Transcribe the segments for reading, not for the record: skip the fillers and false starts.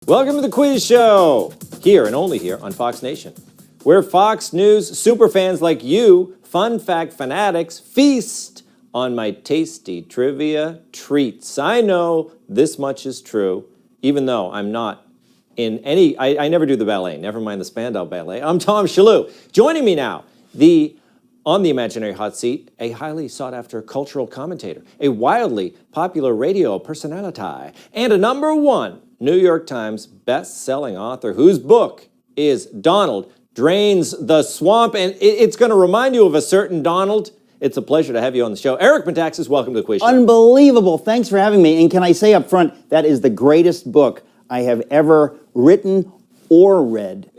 Welcome to the Quiz Show, here and only here on Fox Nation, where Fox News superfans like you, fun fact fanatics, feast on my tasty trivia treats. I know this much is true, even though I'm not in any, I never do the ballet, never mind the Spandau Ballet. I'm Tom Shillue. Joining me now, on the imaginary hot seat, a highly sought-after cultural commentator, a wildly popular radio personality, and a #1 New York Times best-selling author whose book is Donald Drains the Swamp, and it's going to remind you of a certain Donald. It's a pleasure to have you on the show. Eric Metaxas, welcome to the Quiz Show. Unbelievable. Thanks for having me. And can I say up front, that is the greatest book I have ever written or read.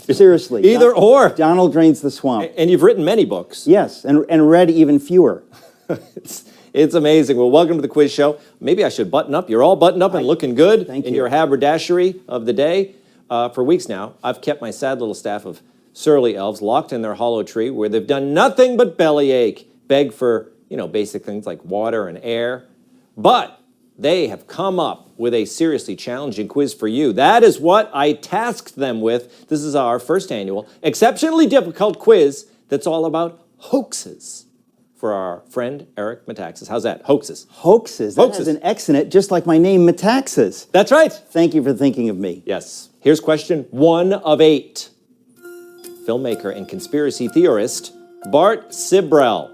Seriously. Either or. Donald Drains the Swamp. And you've written many books. Yes, and read even fewer. It's amazing. Well, welcome to the Quiz Show. Maybe I should button up. You're all buttoned up and looking good in your haberdashery of the day. For weeks now, I've kept my sad little staff of surly elves locked in their hollow tree where they've done nothing but bellyache, beg for, basic things like water and air. But they have come up with a seriously challenging quiz for you. That is what I tasked them with. This is our first annual, exceptionally difficult quiz that's all about hoaxes. For our friend Eric Metaxas. How's that? Hoaxes. Hoaxes. That has an X in it, just like my name, Metaxas. That's right. Thank you for thinking of me. Yes. Here's question 1 of 8. Filmmaker and conspiracy theorist Bart Sibrel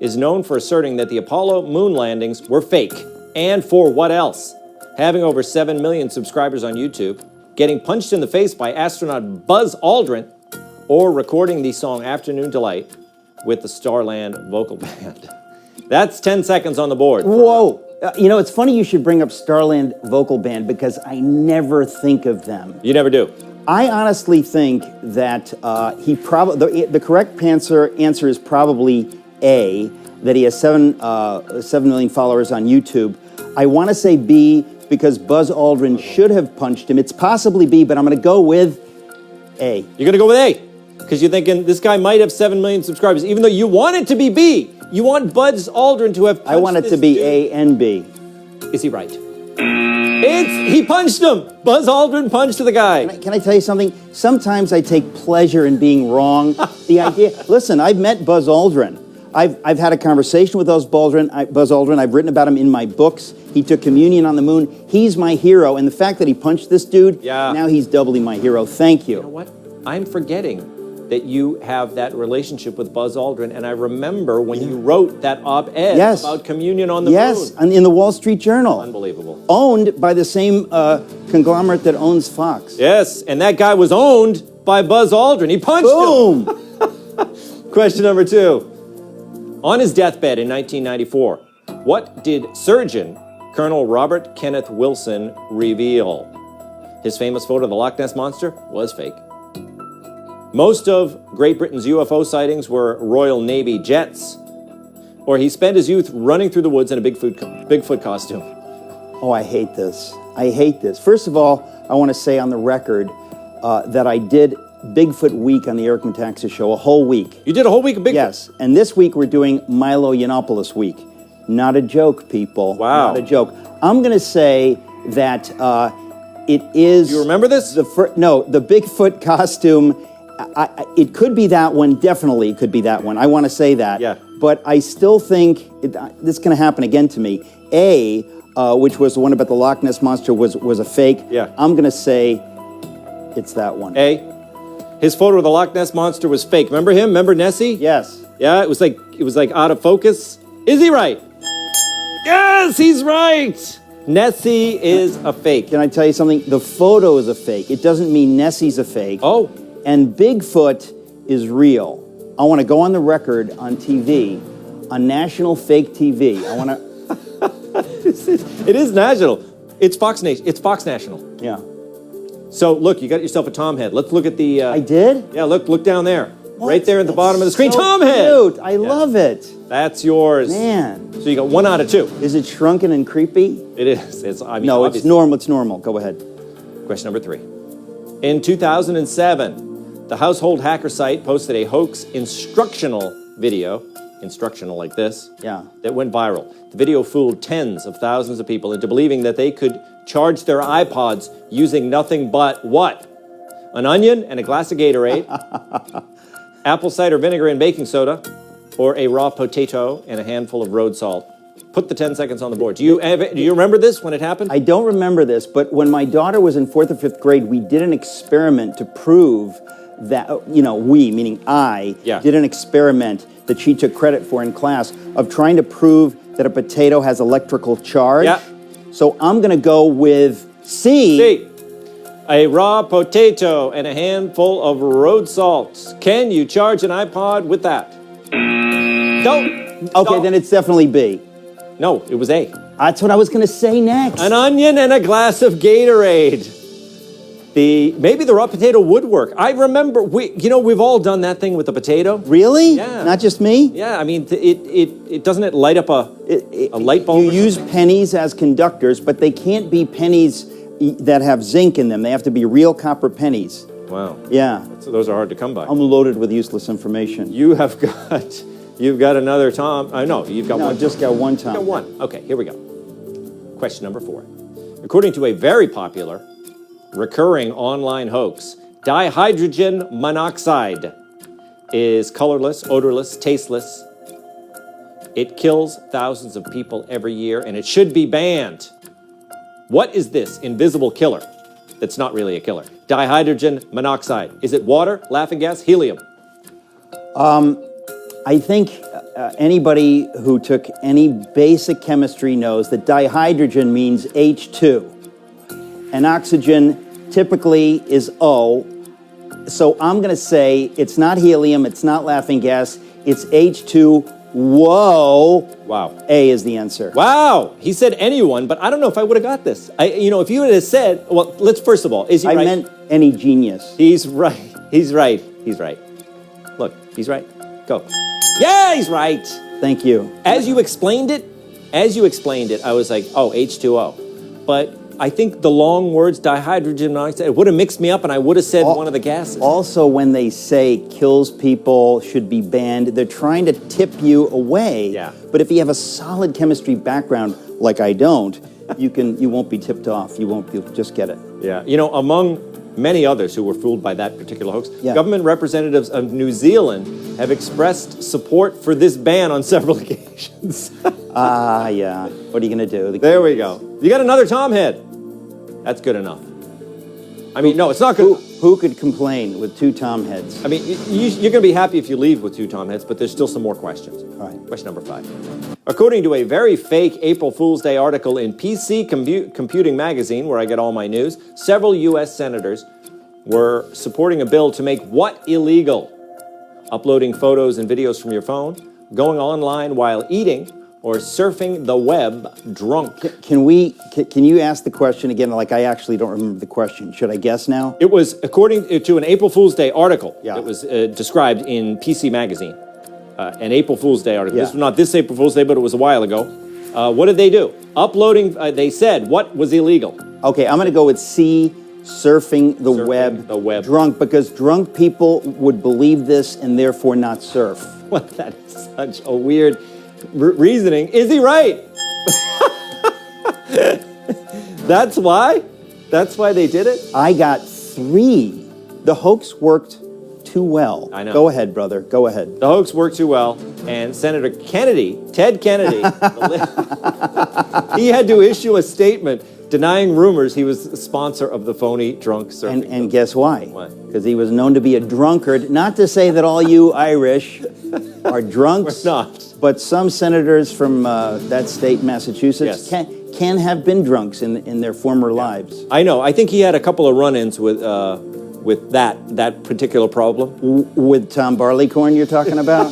is known for asserting that the Apollo moon landings were fake. And for what else? Having over 7 million subscribers on YouTube, getting punched in the face by astronaut Buzz Aldrin, or recording the song Afternoon Delight with the Starland vocal band. That's 10 seconds on the board. Whoa. It's funny you should bring up Starland vocal band because I never think of them. You never do. I honestly think that the correct answer is probably A, that he has 7 million followers on YouTube. I want to say B because Buzz Aldrin should have punched him. It's possibly B, but I'm going to go with A. You're going to go with A because you're thinking this guy might have 7 million subscribers, even though you want it to be B. You want Buzz Aldrin to have punched I want it to be dude. A and B. Is he right? He punched him. Buzz Aldrin punched the guy. Can I tell you something? Sometimes I take pleasure in being wrong. The idea. Listen, I've met Buzz Aldrin. I've had a conversation with Buzz Aldrin. I've written about him in my books. He took communion on the moon. He's my hero, and the fact that he punched this dude, now he's doubly my hero. Thank you. You know what? I'm forgetting that you have that relationship with Buzz Aldrin, and I remember when you wrote that op-ed about communion on the moon. Yes, in the Wall Street Journal. Unbelievable. Owned by the same conglomerate that owns Fox. Yes, and that guy was owned by Buzz Aldrin. He punched him. Question number 2. On his deathbed in 1994, what did surgeon Colonel Robert Kenneth Wilson reveal? His famous photo of the Loch Ness Monster was fake. Most of Great Britain's UFO sightings were Royal Navy jets. Or he spent his youth running through the woods in a Bigfoot costume. Oh, I hate this. I hate this. First of all, I want to say on the record that I did Bigfoot Week on the Eric Metaxas Show, a whole week. You did a whole week of Bigfoot? Yes, and this week we're doing Milo Yiannopoulos Week. Not a joke, people. Wow. Not a joke. I'm going to say that it is... You remember this? The Bigfoot costume... it could be that one. Definitely it could be that one. I want to say that. Yeah. But I still think this is going to happen again to me. A, which was the one about the Loch Ness Monster, was a fake. Yeah. I'm going to say it's that one. A. His photo of the Loch Ness Monster was fake. Remember him? Remember Nessie? Yes. Yeah, it was like out of focus. Is he right? Yes, he's right. Nessie is a fake. Can I tell you something? The photo is a fake. It doesn't mean Nessie's a fake. Oh. And Bigfoot is real. I want to go on the record on TV, on national fake TV. I want to... It is national. It's Fox Nation. It's Fox National. Yeah. So, look, you got yourself a Tom head. Let's look at the... I did? Yeah, look down there. What? Right there at the bottom of the screen. So Tom head! Cute. I love it. That's yours. Man. So you got 1 out of 2. Is it shrunken and creepy? It is. It's obviously. It's normal. Go ahead. Question number 3. In 2007, the household hacker site posted a hoax instructional video instructional like this, Yeah. that went viral. The video fooled tens of thousands of people into believing that they could charge their iPods using nothing but what? An onion and a glass of Gatorade, apple cider vinegar and baking soda, or a raw potato and a handful of road salt. Put the 10 seconds on the board. Do you remember this when it happened? I don't remember this, but when my daughter was in 4th or 5th grade, we did an experiment to prove that, we, meaning I, did an experiment that she took credit for in class of trying to prove that a potato has electrical charge. Yeah. So I'm going to go with C. C. A raw potato and a handful of road salt. Can you charge an iPod with that? Don't. Okay, then it's definitely B. No, it was A. That's what I was going to say next. An onion and a glass of Gatorade. Maybe the raw potato would work. I remember, we've all done that thing with the potato. Really? Yeah. Not just me? Yeah, I mean, it doesn't it light up a light bulb? You use pennies as conductors, but they can't be pennies that have zinc in them. They have to be real copper pennies. Wow. Yeah. So those are hard to come by. I'm loaded with useless information. You've got another Tom. No, you've got one. No, just got one Tom. Got one. Okay, here we go. Question number 4. According to a very popular, recurring online hoax, dihydrogen monoxide is colorless, odorless, tasteless. It kills thousands of people every year, and it should be banned. What is this invisible killer that's not really a killer? Dihydrogen monoxide. Is it water, laughing gas, helium? I think anybody who took any basic chemistry knows that dihydrogen means H2. And oxygen typically is O. So I'm going to say it's not helium, it's not laughing gas, it's H2. Whoa. Wow. A is the answer. Wow. He said anyone, but I don't know if I would have got this. If you would have said, well, let's first of all, is he right? I meant any genius. He's right. He's right. He's right. Look, he's right. Go. Yeah, he's right. Thank you. As you explained it, I was like, oh, H2O. But I think the long words, dihydrogen monoxide, it would have mixed me up and I would have said one of the gases. Also, when they say kills people, should be banned, they're trying to tip you away. Yeah. But if you have a solid chemistry background, like I don't, you won't be tipped off. You'll just get it. Yeah. Among many others who were fooled by that particular hoax, Yeah. government representatives of New Zealand have expressed support for this ban on several occasions. Yeah. What are you going to do? There we go. You got another Tom head. That's good enough. I mean, no, it's not good. Who could complain with 2 Tom heads? I mean, you're going to be happy if you leave with 2 Tom heads, but there's still some more questions. All right. Question number 5. According to a very fake April Fool's Day article in PC Computing Magazine, where I get all my news, several U.S. senators were supporting a bill to make what illegal? Uploading photos and videos from your phone, going online while eating, or surfing the web drunk. Can you ask the question again? Like, I actually don't remember the question. Should I guess now? It was according to an April Fool's Day article. Yeah. It was described in PC Magazine. An April Fool's Day article. Yeah. This was not this April Fool's Day, but it was a while ago. What did they do? Uploading, they said, what was illegal? Okay, I'm going to go with C, surfing the web drunk, because drunk people would believe this and therefore not surf. Well, that is such a weird reasoning. Is he right? That's why? That's why they did it? I got 3. The hoax worked too well. I know. Go ahead, brother. Go ahead. The hoax worked too well, and Senator Kennedy, Ted Kennedy, he had to issue a statement denying rumors he was the sponsor of the phony drunk surfing. And guess why? Why? Because he was known to be a drunkard. Not to say that all you Irish are drunks. We're not. But some senators from that state, Massachusetts, Yes. can have been drunks in their former lives. I know. I think he had a couple of run-ins with that particular problem. With Tom Barleycorn you're talking about?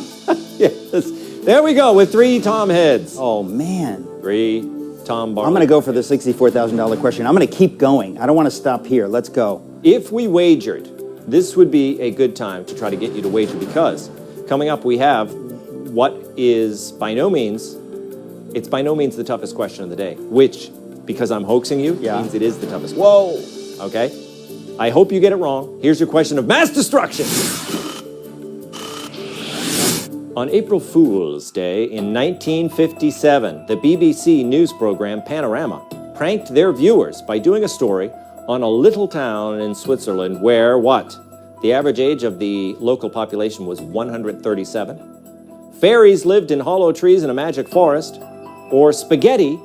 Yes. There we go with 3 Tom heads. Oh, man. 3 Tom Barley. I'm going to go for the $64,000 question. I'm going to keep going. I don't want to stop here. Let's go. If we wagered, this would be a good time to try to get you to wager, because coming up we have what is by no means the toughest question of the day, which, because I'm hoaxing you, means it is the toughest question. Whoa. Okay? I hope you get it wrong. Here's your question of mass destruction. On April Fool's Day in 1957, the BBC news program Panorama pranked their viewers by doing a story on a little town in Switzerland where, what? The average age of the local population was 137. Fairies lived in hollow trees in a magic forest, or spaghetti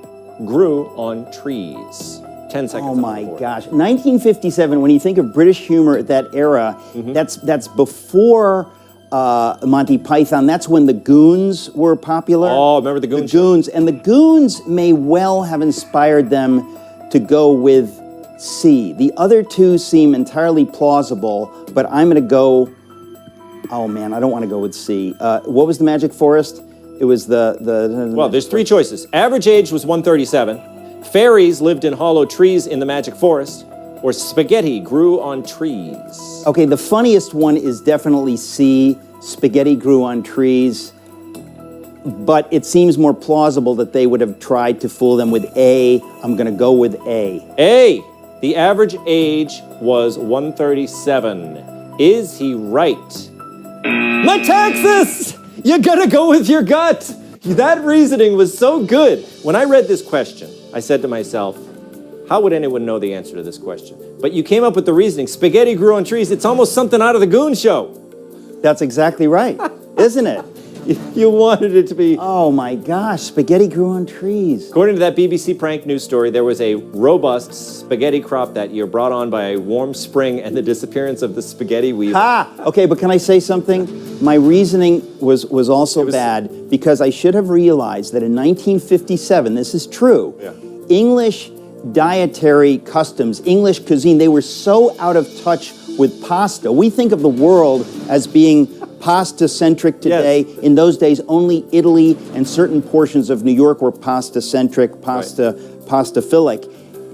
grew on trees. 10 seconds. Oh my gosh. 1957, when you think of British humor at that era, that's before Monty Python. That's when the Goons were popular. Oh, remember the Goons? The Goons. And the Goons may well have inspired them to go with C. The other two seem entirely plausible, but I'm going to go, oh man, I don't want to go with C. What was the Magic Forest? It was Well, there's three choices. Average age was 137. Fairies lived in hollow trees in the Magic Forest, or spaghetti grew on trees. Okay, the funniest one is definitely C. Spaghetti grew on trees. But it seems more plausible that they would have tried to fool them with A. I'm going to go with A. A. The average age was 137. Is he right? Metaxas! You gotta go with your gut! That reasoning was so good. When I read this question, I said to myself, how would anyone know the answer to this question? But you came up with the reasoning. Spaghetti grew on trees. It's almost something out of the Goon Show. That's exactly right, isn't it? You wanted it to be. Oh my gosh, spaghetti grew on trees. According to that BBC prank news story, there was a robust spaghetti crop that year brought on by a warm spring and the disappearance of the spaghetti weevil. Okay, but can I say something? My reasoning was also bad because I should have realized that in 1957, this is true, English dietary customs, English cuisine, they were so out of touch with pasta. We think of the world as being pasta-centric today. Yes. In those days, only Italy and certain portions of New York were pasta-centric, pasta-philic.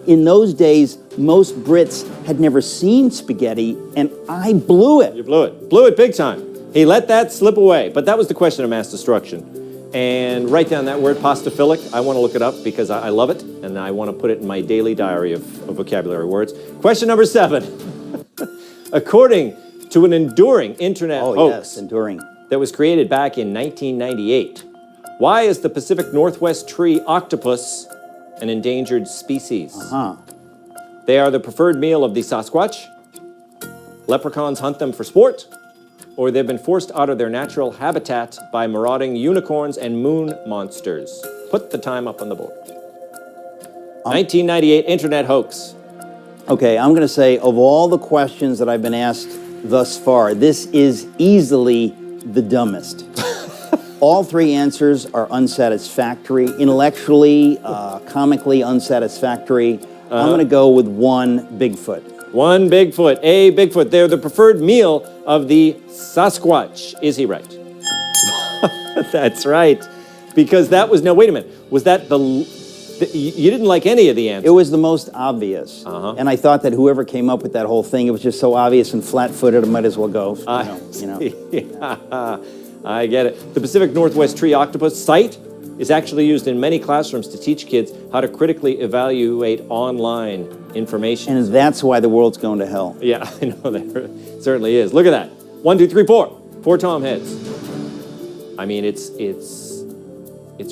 In those days, most Brits had never seen spaghetti, and I blew it. You blew it. Blew it big time. He let that slip away. But that was the question of mass destruction. And write down that word, pastaphilic. I want to look it up because I love it, and I want to put it in my daily diary of vocabulary words. Question number 7. According to an enduring internet hoax enduring. that was created back in 1998, why is the Pacific Northwest tree octopus an endangered species? They are the preferred meal of the Sasquatch, leprechauns hunt them for sport, or they've been forced out of their natural habitat by marauding unicorns and moon monsters. Put the time up on the board. 1998 internet hoax. Okay, I'm going to say, of all the questions that I've been asked thus far, this is easily the dumbest. All three answers are unsatisfactory, intellectually, comically unsatisfactory. I'm going to go with one, Bigfoot. One Bigfoot, a Bigfoot. They're the preferred meal of the Sasquatch. Is he right? That's right. Because that was, no, wait a minute. Was that you didn't like any of the answers? It was the most obvious. And I thought that whoever came up with that whole thing, it was just so obvious and flat-footed, it might as well go. I get it. The Pacific Northwest tree octopus site is actually used in many classrooms to teach kids how to critically evaluate online information. And that's why the world's going to hell. Yeah, I know, that certainly is. Look at that. 1, 2, 3, 4. 4 Tom heads. I mean, it's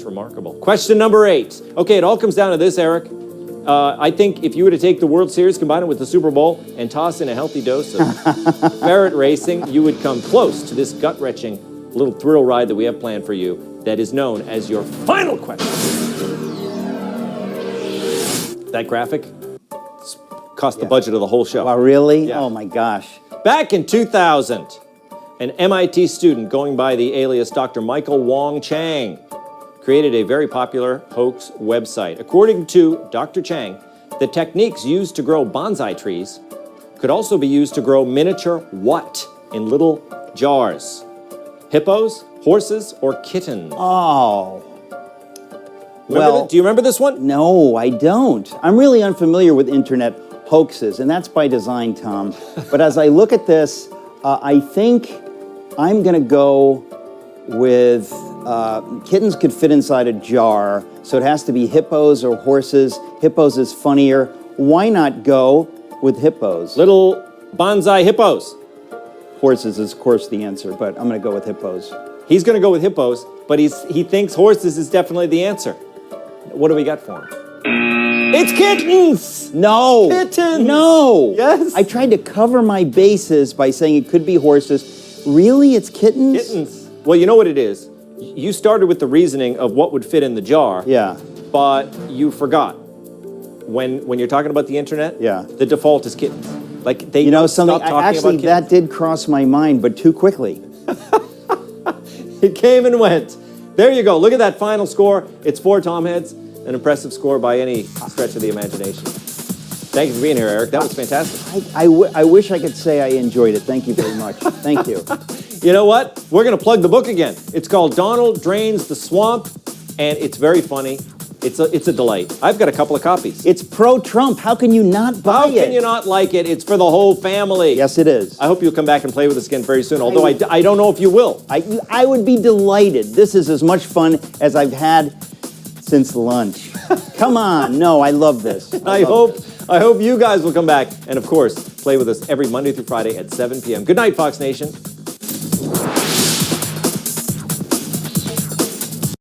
remarkable. Question number 8. Okay, it all comes down to this, Eric. I think if you were to take the World Series, combine it with the Super Bowl, and toss in a healthy dose of ferret racing, you would come close to this gut-wrenching little thrill ride that we have planned for you that is known as your final question. That graphic cost the budget of the whole show. Wow, really? Yeah. Oh my gosh. Back in 2000, an MIT student going by the alias Dr. Michael Wong Chang created a very popular hoax website. According to Dr. Chang, the techniques used to grow bonsai trees could also be used to grow miniature what in little jars? Hippos, horses, or kittens? Oh. Do you remember this one? No, I don't. I'm really unfamiliar with internet hoaxes, and that's by design, Tom. But as I look at this, I think I'm going to go with kittens could fit inside a jar, so it has to be hippos or horses. Hippos is funnier. Why not go with hippos? Little bonsai hippos. Horses is, of course, the answer, but I'm going to go with hippos. He's going to go with hippos, but he thinks horses is definitely the answer. What do we got for him? It's kittens! No. Kittens! No. Yes. I tried to cover my bases by saying it could be horses. Really? It's kittens? Kittens. Well, you know what it is? You started with the reasoning of what would fit in the jar. Yeah. But you forgot. When you're talking about the internet, Yeah. the default is kittens. Like they You know don't something? stop talking Actually, about that did cross my mind, but too quickly. It came and went. There you go. Look at that final score. It's 4 Tom heads. An impressive score by any stretch of the imagination. Thank you for being here, Eric. That was fantastic. I wish I could say I enjoyed it. Thank you very much. Thank you. You know what? We're going to plug the book again. It's called Donald Drains the Swamp, and it's very funny. It's a delight. I've got a couple of copies. It's pro-Trump. How can you not buy How it? can you not like it? It's for the whole family. Yes, it is. I hope you'll come back and play with us again very soon, although I don't know if you will. I would be delighted. This is as much fun as I've had since lunch. Come on. No, I love this. I hope you guys will come back and, of course, play with us every Monday through Friday at 7 p.m. Good night, Fox Nation.